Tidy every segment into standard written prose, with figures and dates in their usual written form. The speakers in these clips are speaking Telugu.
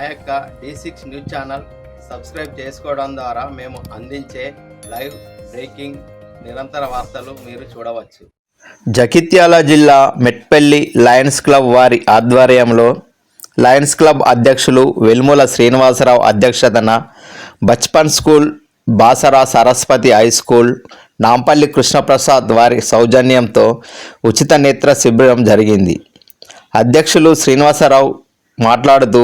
యొక్క D6 న్యూస్ ఛానల్ సబ్స్క్రైబ్ చేసుకోవడం ద్వారా మేము అందించే లైవ్ బ్రేకింగ్ నిరంతర వార్తలు మీరు చూడవచ్చు. జగిత్యాల జిల్లా మెట్పల్లి లయన్స్ క్లబ్ వారి ఆధ్వర్యంలో లయన్స్ క్లబ్ అధ్యక్షులు వెల్ముల శ్రీనివాసరావు అధ్యక్షతన Bachpan school, Basara Saraswati high school, Nampally Krishnaprasad వారి సౌజన్యంతో ఉచిత నేత్ర శిబిరం జరిగింది. అధ్యక్షులు శ్రీనివాసరావు మాట్లాడుతూ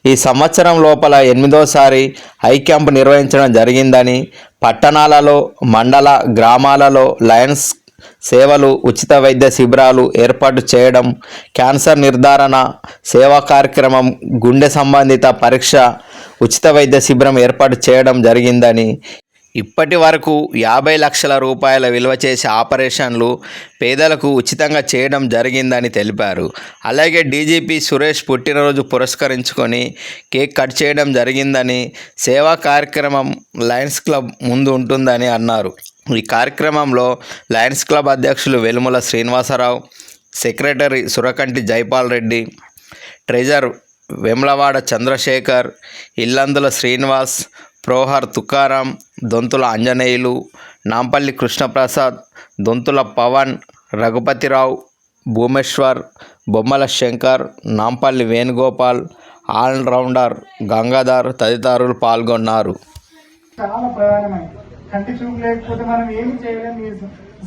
ఈ సంవత్సరం లోపల 8వసారి ఐ క్యాంప్ నిర్వహించడం జరిగిందని, పట్టణాలలో, మండల, గ్రామాలలో లయన్స్ సేవలు, ఉచిత వైద్య శిబిరాలు ఏర్పాటు చేయడం, క్యాన్సర్ నిర్ధారణ సేవా కార్యక్రమం, గుండె సంబంధిత పరీక్ష ఉచిత వైద్య శిబిరం ఏర్పాటు చేయడం జరిగిందని, ఇప్పటి వరకు 50 లక్షల రూపాయల విలువ చేసే ఆపరేషన్లు పేదలకు ఉచితంగా చేయడం జరిగిందని తెలిపారు. అలాగే డీజీపీ సురేష్ పుట్టినరోజు పురస్కరించుకొని కేక్ కట్ చేయడం జరిగిందని, సేవా కార్యక్రమం లయన్స్ క్లబ్ ముందు ఉంటుందని అన్నారు. ఈ కార్యక్రమంలో లయన్స్ క్లబ్ అధ్యక్షులు వెలుముల శ్రీనివాసరావు, సెక్రటరీ సురకంటి జైపాల్ రెడ్డి, ట్రెజర్ వెమ్లవాడ చంద్రశేఖర్, ఇల్లందుల శ్రీనివాస్, ప్రోహర్ తుకారాం, దొంతుల ఆంజనేయులు, నాంపల్లి కృష్ణప్రసాద్, దొంతుల పవన్, రఘుపతిరావు, భూమేశ్వర్, బొమ్మల శంకర్, నాంపల్లి వేణుగోపాల్, ఆల్రౌండర్ గంగాధర్ తదితరులు పాల్గొన్నారు. చాలా ప్రధానమైన కంటి చూపు లేకపోతే మనం ఏమి చేయలేము. ఈ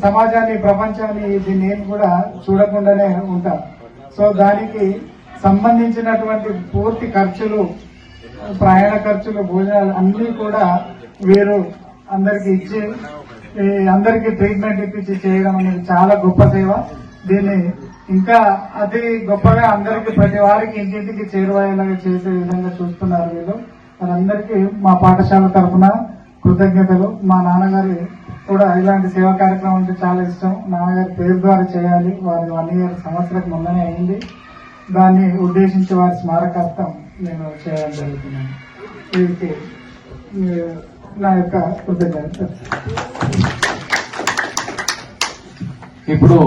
సమాజాన్ని, ప్రపంచాన్ని, దీన్ని ఏం కూడా చూడకుండానే ఉంటాం. సో దానికి సంబంధించినటువంటి పూర్తి ఖర్చులు, ప్రయాణ ఖర్చులు, భోజనాలు అన్నీ కూడా వీరు అందరికి ఇచ్చి అందరికి ట్రీట్మెంట్ ఇప్పించి చేయడం అనేది చాలా గొప్ప సేవ. దీన్ని ఇంకా అతి గొప్పగా అందరికి, ప్రతి వారికి ఇంటింటికి చేరువయ్యేలాగా చేసే విధంగా చూస్తున్నారు వీళ్ళు. వాళ్ళందరికీ మా పాఠశాల తరఫున కృతజ్ఞతలు. మా నాన్నగారి కూడా ఇలాంటి సేవా కార్యక్రమం అంటే చాలా ఇష్టం. నాన్నగారి పేరు ద్వారా చేయాలి. వారి 1 year సంవత్సరం ముందనే అయింది. దాన్ని ఉద్దేశించి వారి స్మారకార్థం నేను చేయడం జరుగుతున్నాను. వీరికి నా యొక్క కృతజ్ఞత. ఇప్పుడు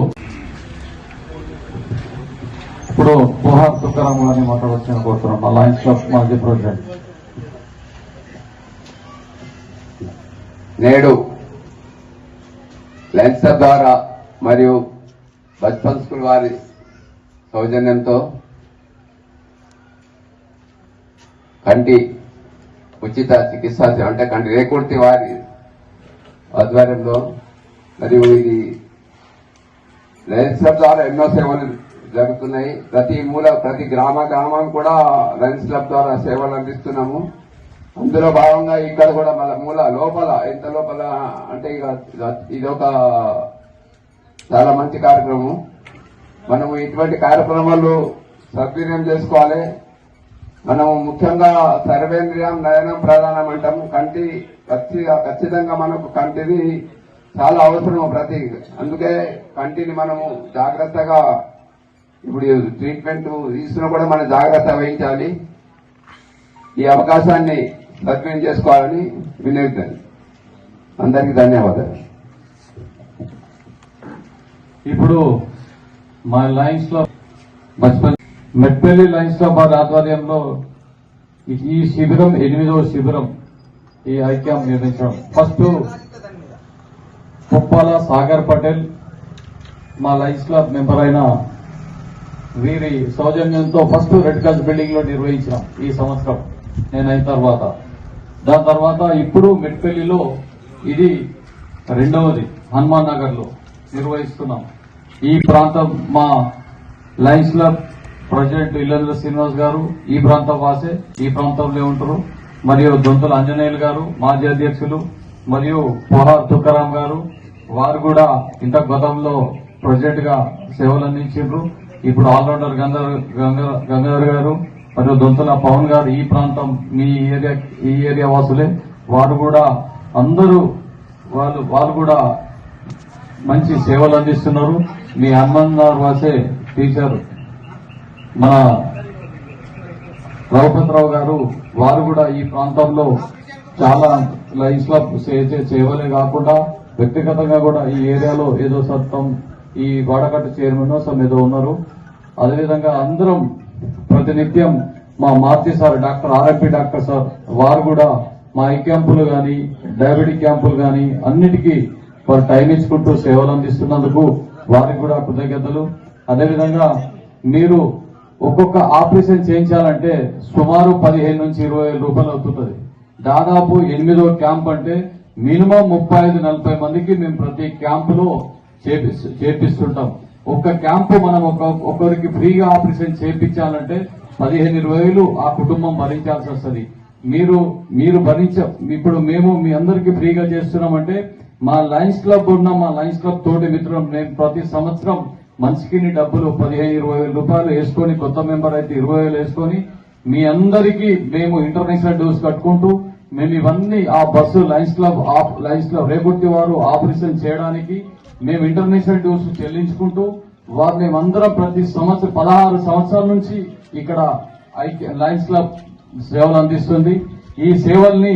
పోహార్ తుకారాం గారిని మాట్లాడవచ్చిన కోరుతున్నాం. మా లయన్స్ క్లబ్ మాజీ ప్రెసిడెంట్. నేడు లయన్స్ క్లబ్ ద్వారా మరియు బచ్పన్ స్కూల్ వారి సౌజన్యంతో కంటి ఉచిత చికిత్స అంటే కంటి రేకుర్తి వారి ఆధ్వర్యంలో మరియు ఇది లయన్స్ క్లబ్ ద్వారా ఎన్నో సేవలు జరుగుతున్నాయి. ప్రతి గ్రామం కూడా లయన్స్ క్లబ్ ద్వారా సేవలు అందిస్తున్నాము. అందులో భాగంగా ఇక్కడ కూడా మన ఎంత లోపల అంటే ఇదొక చాలా మంచి కార్యక్రమం. మనము ఇటువంటి కార్యక్రమాలు సద్వినియోగం చేసుకోవాలి. మనము ముఖ్యంగా సర్వేంద్రియం నయనం ప్రధానం అంటాము. కంటి ఖచ్చితంగా మనకు కంటిది చాలా అవసరం అందుకే కంటిని మనము జాగ్రత్తగా ఇప్పుడు ట్రీట్మెంట్ తీసుకున్నా కూడా మనం జాగ్రత్త వహించాలి. ఈ అవకాశాన్ని సద్వినియోగం చేసుకోవాలని వినియోగిస్తాను. అందరికీ ధన్యవాదాలు. ఇప్పుడు మా lions club Metpalli lions club వారి ఆధ్వర్యంలో ఈ శిబిరం 8వ శిబిరం, ఈ ఐ క్యాంప్ నిర్వహించడం. ఫస్ట్ పుప్పాల సాగర్ పటేల్ మా లయన్స్ క్లబ్ మెంబర్ అయిన వీరి సౌజన్యంతో ఫస్ట్ రెడ్ క్రాస్ బిల్డింగ్ లో నిర్వహించాం ఈ సంవత్సరం నేను అయిన తర్వాత. దాని తర్వాత ఇప్పుడు మెట్పల్లిలో ఇది 2వది హనుమాన్ నగర్ లో నిర్వహిస్తున్నాం. ఈ ప్రాంతం మా lions club president Illandula Srinivas గారు ఈ ప్రాంతం వాసే, ఈ ప్రాంతంలో ఉంటారు. మరియు దొంతుల ఆంజనేయులు గారు మాజీ అధ్యక్షులు, మరియు పోహార్ తుకారాం గారు, వారు కూడా ఇంత గతంలో ప్రెసిడెంట్ గా సేవలు అందించారు. ఇప్పుడు ఆల్రౌండర్ గంగాధర్ గారు మరియు దొంతుల పవన్ గారు ఈ ప్రాంతం ఈ ఏరియా వాసులే. వారు కూడా అందరూ వాళ్ళు కూడా మంచి సేవలు అందిస్తున్నారు. మీ హనుమాన్ నగర్ వాసే టీచర్ మన రఘుపతిరావు గారు, వారు కూడా ఈ ప్రాంతంలో చాలా లయన్స్ క్లబ్ సేవలే కాకుండా వ్యక్తిగతంగా కూడా ఈ ఏరియాలో ఏదో సత్తం ఈ వాడకట్టు చైర్మన్ ఏదో ఉన్నారు. అదేవిధంగా అందరం ప్రతినిత్యం మా Maruti sir doctor RMP doctor sir వారు కూడా మా ఐ క్యాంపులు కానీ డయాబెటిక్ క్యాంపులు కానీ అన్నిటికీ వారు టైం ఇచ్చుకుంటూ సేవలు అందిస్తున్నందుకు వారికి కూడా కృతజ్ఞతలు. అదేవిధంగా మీరు ఒక్కొక్క ఆపరేషన్ చేయించాలంటే సుమారు 15 నుంచి 20 రూపాయలు అవుతుంటది. దాదాపు 8వ క్యాంప్ అంటే మినిమం 35-40 మందికి మేము ప్రతి క్యాంపులో చేపిస్తుంటాం. ఒక్క క్యాంపు మనం ఒకరికి ఫ్రీగా ఆపరేషన్ చేయించాలంటే 15-20 ఆ కుటుంబం భరించాల్సి వస్తుంది. మీరు ఇప్పుడు మేము మీ అందరికీ ఫ్రీగా చేస్తున్నామంటే మా లయన్స్ క్లబ్ ఉన్న మా లయన్స్ క్లబ్ తోటి మిత్రులు మేము ప్రతి సంవత్సరం మనిషికి డబ్బులు 15-20 రూపాయలు వేసుకొని, కొత్త మెంబర్ అయితే 20,000 వేసుకొని మీ అందరికీ మేము ఇంటర్నేషనల్ డ్యూస్ కట్టుకుంటూ మేము ఇవన్నీ ఆ బస్సు లయన్స్ క్లబ్ రేగుర్తి వారు ఆపరేషన్ చేయడానికి మేము ఇంటర్నేషనల్ డ్యూస్ చెల్లించుకుంటూ వారు మేమందరం ప్రతి సంవత్సరం 16 సంవత్సరాల నుంచి ఇక్కడ లయన్స్ క్లబ్ సేవలు అందిస్తుంది. ఈ సేవల్ని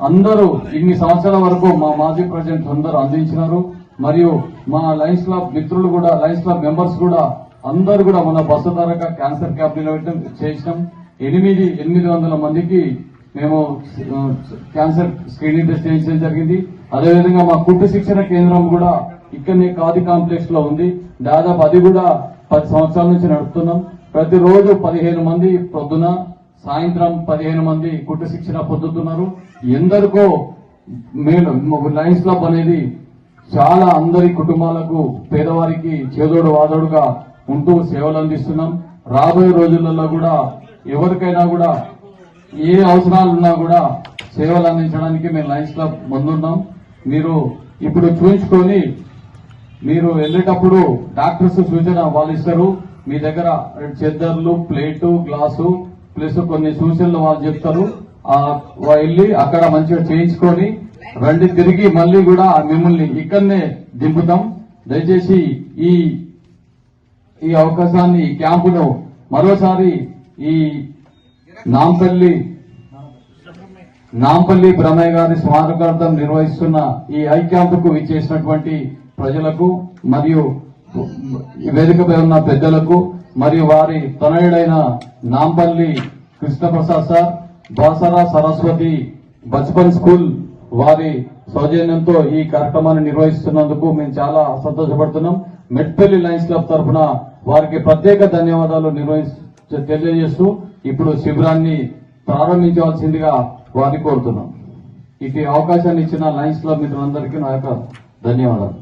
అందరూ ఇన్ని సంవత్సరాల వరకు మా మాజీ ప్రెసిడెంట్ అందరూ అందించినారు. మరియు మా లయన్స్ క్లబ్ మిత్రులు కూడా, లయన్స్ క్లబ్ మెంబర్స్ కూడా అందరూ కూడా మన బస్సు ధరగా క్యాన్సర్ క్యాంప్ చేసినాం. 800 మందికి మేము క్యాన్సర్ స్క్రీనింగ్ టెస్ట్ చేయించడం జరిగింది. అదేవిధంగా మా కుట్టు శిక్షణ కేంద్రం కూడా ఇక్కడనే ఖాదీ కాంప్లెక్స్ లో ఉంది. దాదాపు అది కూడా 10 సంవత్సరాల నుంచి నడుపుతున్నాం. ప్రతిరోజు 15 మంది పొద్దున, సాయంత్రం 15 మంది కుట్టు శిక్షణ పొందుతున్నారు. ఎందరికో లయన్స్ క్లబ్ అనేది చాలా అందరి కుటుంబాలకు, పేదవారికి చేదోడు వాదోడుగా ఉంటూ సేవలు అందిస్తున్నాం. రాబోయే రోజులలో కూడా ఎవరికైనా కూడా ఏ అవసరాలున్నా కూడా సేవలు అందించడానికి మేము లయన్స్ క్లబ్ ముందున్నాం. మీరు ఇప్పుడు చూయించుకొని మీరు వెళ్ళేటప్పుడు డాక్టర్స్ సూచన వాళ్ళు ఇస్తారు. మీ దగ్గర చెద్దర్లు, ప్లేటు, గ్లాసు ప్లస్ కొన్ని సూచనలు వాళ్ళు చెప్తారు. వెళ్ళి అక్కడ మంచిగా చేయించుకొని రండి. తిరిగి మళ్ళీ కూడా మిమ్మల్ని ఇక్కడనే దింపుతాం. దయచేసి ఈ అవకాశాన్ని, ఈ క్యాంపును మరోసారి ఈ నాంపల్లి బ్రహ్మయ్య గారి స్మారకార్థం నిర్వహిస్తున్న ఈ ఐ క్యాంపుకు విచ్చేసినటువంటి ప్రజలకు మరియు వేదికపై ఉన్న పెద్దలకు మరియు వారి తనయుడైన నాంపల్లి కృష్ణప్రసాద్ సార్, బాసరా సరస్వతి బచ్పన్ స్కూల్ వారి సౌజన్యంతో ఈ కార్యక్రమాన్ని నిర్వహిస్తున్నందుకు మేము చాలా సంతోషపడుతున్నాం. మెట్పల్లి లయన్స్ క్లబ్ తరఫున వారికి ప్రత్యేక ధన్యవాదాలు తెలియజేస్తూ ఇప్పుడు శిబిరాన్ని ప్రారంభించవలసిందిగా వారిని కోరుతున్నాం. ఈ అవకాశాన్ని ఇచ్చిన లయన్స్ క్లబ్ మిత్రులందరికీ నా యొక్క ధన్యవాదాలు.